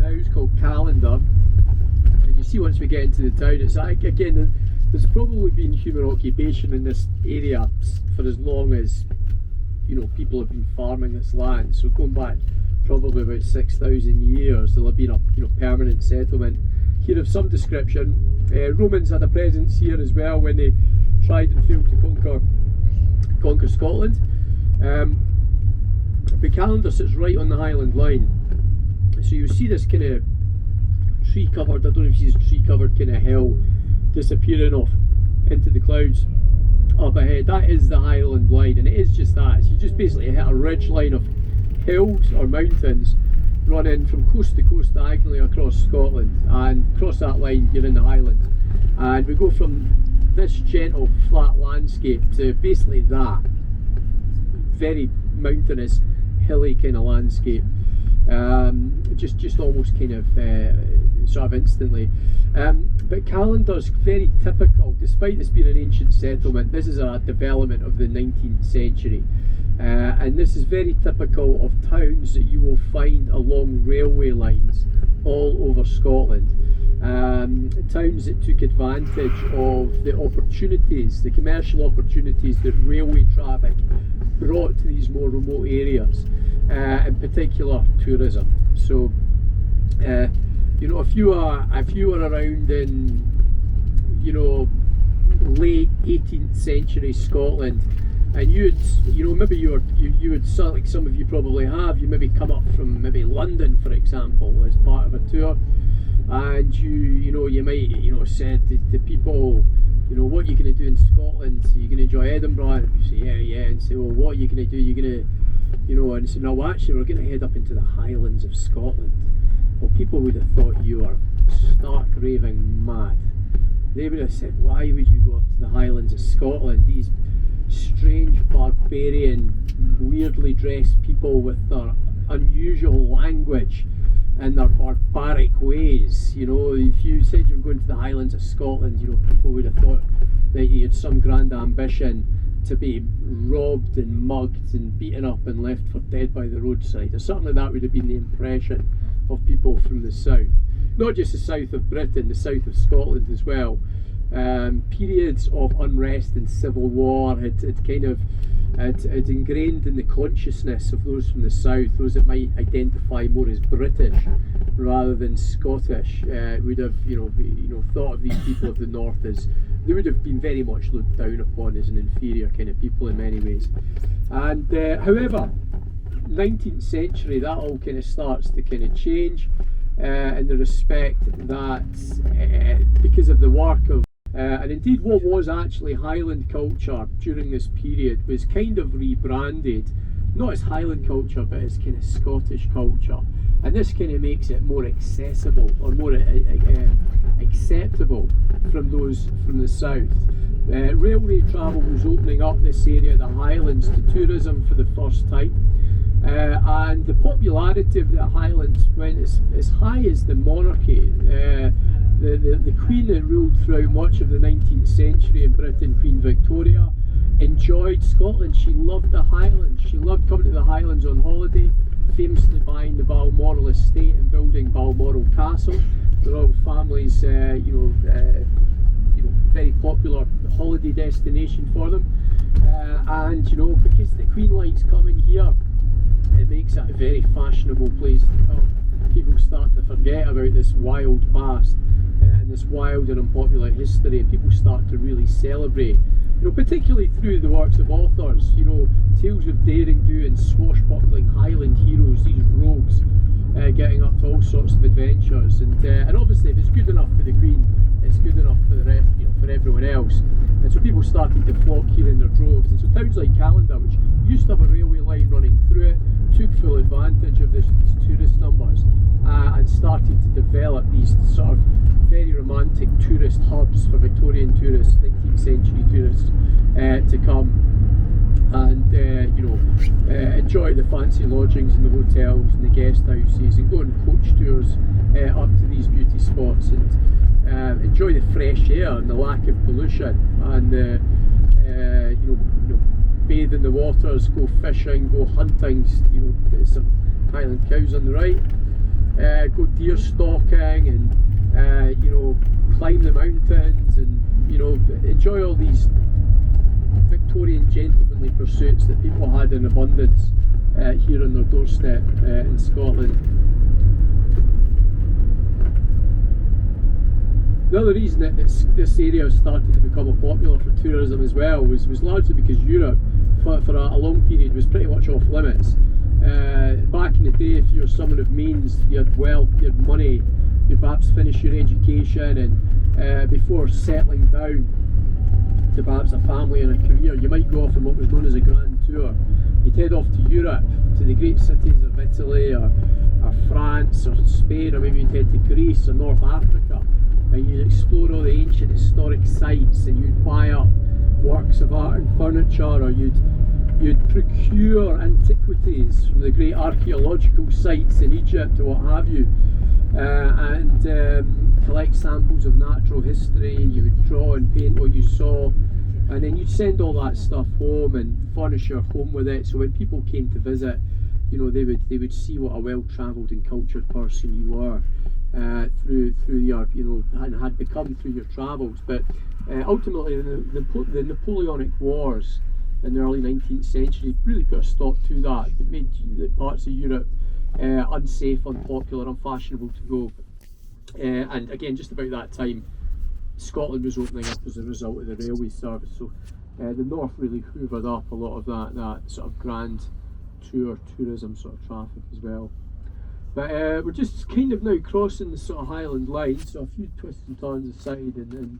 house called Callander. And you see once we get into the town, it's like, again, there's probably been human occupation in this area for as long as, you know, people have been farming this land. So going back probably about 6,000 years, there'll have been a, you know, permanent settlement here of some description. Romans had a presence here as well when they tried and failed to conquer Scotland. But Callander sits right on the Highland line, so you see this kind of tree covered, I don't know if you see tree covered kind of hill disappearing off into the clouds up ahead. That is the Highland line, and it is just that. So you just basically hit a ridge line of hills or mountains running from coast to coast diagonally across Scotland, and across that line you're in the Highlands. And we go from this gentle flat landscape to basically that very mountainous hilly kind of landscape, just almost kind of sort of instantly. But Callander's very typical, despite this being an ancient settlement. This is a development of the 19th century, and this is very typical of towns that you will find along railway lines all over Scotland. Towns that took advantage of the opportunities, the commercial opportunities that railway traffic brought to these more remote areas, in particular tourism. So you know, if you were around in, you know, late 18th century Scotland, and you know, maybe you would, like some of you probably have, you maybe come up from maybe London, for example, as part of a tour, and you know, you might, you know, said to people, you know, what are you going to do in Scotland? So you're going to enjoy Edinburgh? And you say, yeah, and say, well, what are you going to do? You're going to, you know, and say, no, actually, we're going to head up into the Highlands of Scotland. Well, people would have thought you were stark raving mad. They would have said, why would you go up to the Highlands of Scotland? These strange, barbarian, weirdly dressed people with their unusual language and their barbaric ways. You know, if you said you were going to the Highlands of Scotland, you know, people would have thought that you had some grand ambition to be robbed and mugged and beaten up and left for dead by the roadside. Or certainly that would have been the impression of people from the south. Not just the south of Britain, the south of Scotland as well. Periods of unrest and civil war had ingrained in the consciousness of those from the south, those that might identify more as British rather than Scottish, would have, you know, thought of these people of the north as, they would have been very much looked down upon as an inferior kind of people in many ways. And however, 19th century, that all kind of starts to kind of change, in the respect that because of the work of and indeed what was actually Highland culture during this period was kind of rebranded, not as Highland culture but as kind of Scottish culture, and this kind of makes it more accessible or more acceptable from those from the south. Railway travel was opening up this area, the Highlands, to tourism for the first time. And the popularity of the Highlands went as high as the monarchy. The Queen that ruled throughout much of the 19th century in Britain, Queen Victoria, enjoyed Scotland. She loved the Highlands. She loved coming to the Highlands on holiday, famously buying the Balmoral estate and building Balmoral Castle. The royal family's, very popular holiday destination for them. And you know, because the Queen likes coming here, it makes it a very fashionable place to come. People start to forget about this wild past and this wild and unpopular history, and people start to really celebrate, you know, particularly through the works of authors, you know, tales of daring do and swashbuckling Highland heroes, these rogues getting up to all sorts of adventures, and obviously if it's good enough for the Queen, it's good enough for the rest, you know, for everyone else. And so people started to flock here in their droves, and so towns like Callander, which used to have a railway line running through it, took full advantage of these tourist numbers, and started to develop these sort of very romantic tourist hubs for Victorian tourists, 19th century tourists, to come and enjoy the fancy lodgings and the hotels and the guest houses, and go on coach tours up to these beauty spots, and enjoy the fresh air and the lack of pollution, and bathe in the waters, go fishing, go hunting, you know, some Highland cows on the right. go deer stalking and you know, climb the mountains and, you know, enjoy all these Victorian gentlemanly pursuits that people had in abundance here on their doorstep in Scotland. The other reason that this area started to become popular for tourism as well was largely because Europe, for a long period, was pretty much off limits. Back in the day, if you're someone of means, you had wealth, you had money, you perhaps finish your education, and before settling down to perhaps a family and a career, you might go off on what was known as a grand tour. You'd head off to Europe, to the great cities of Italy or France or Spain, or maybe you'd head to Greece or North Africa, and you'd explore all the ancient historic sites, and you'd buy up works of art and furniture, or you'd procure antiquities from the great archaeological sites in Egypt or what have you, and collect samples of natural history. You would draw and paint what you saw, and then you'd send all that stuff home and furnish your home with it, so when people came to visit, you know, they would see what a well-travelled and cultured person you were through your, you know, and had become through your travels. But ultimately the Napoleonic Wars in the early 19th century really put a stop to that. It made parts of Europe unsafe, unpopular, unfashionable to go. And again, just about that time, Scotland was opening up as a result of the railway service. So the north really hoovered up a lot of that sort of grand tourism sort of traffic as well. But we're just kind of now crossing the sort of Highland line, so a few twists and turns aside, and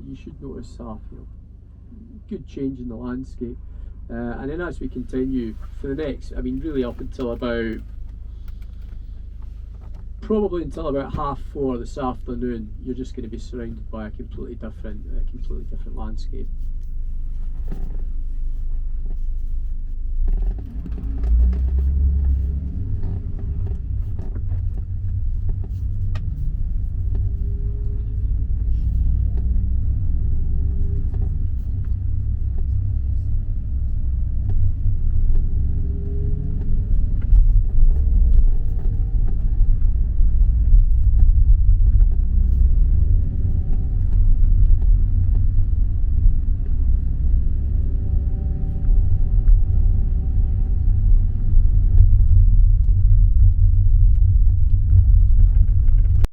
you should notice you know, good change in the landscape. And then as we continue for the next, I mean, really up until probably until about 4:30 this afternoon, you're just going to be surrounded by a completely different landscape.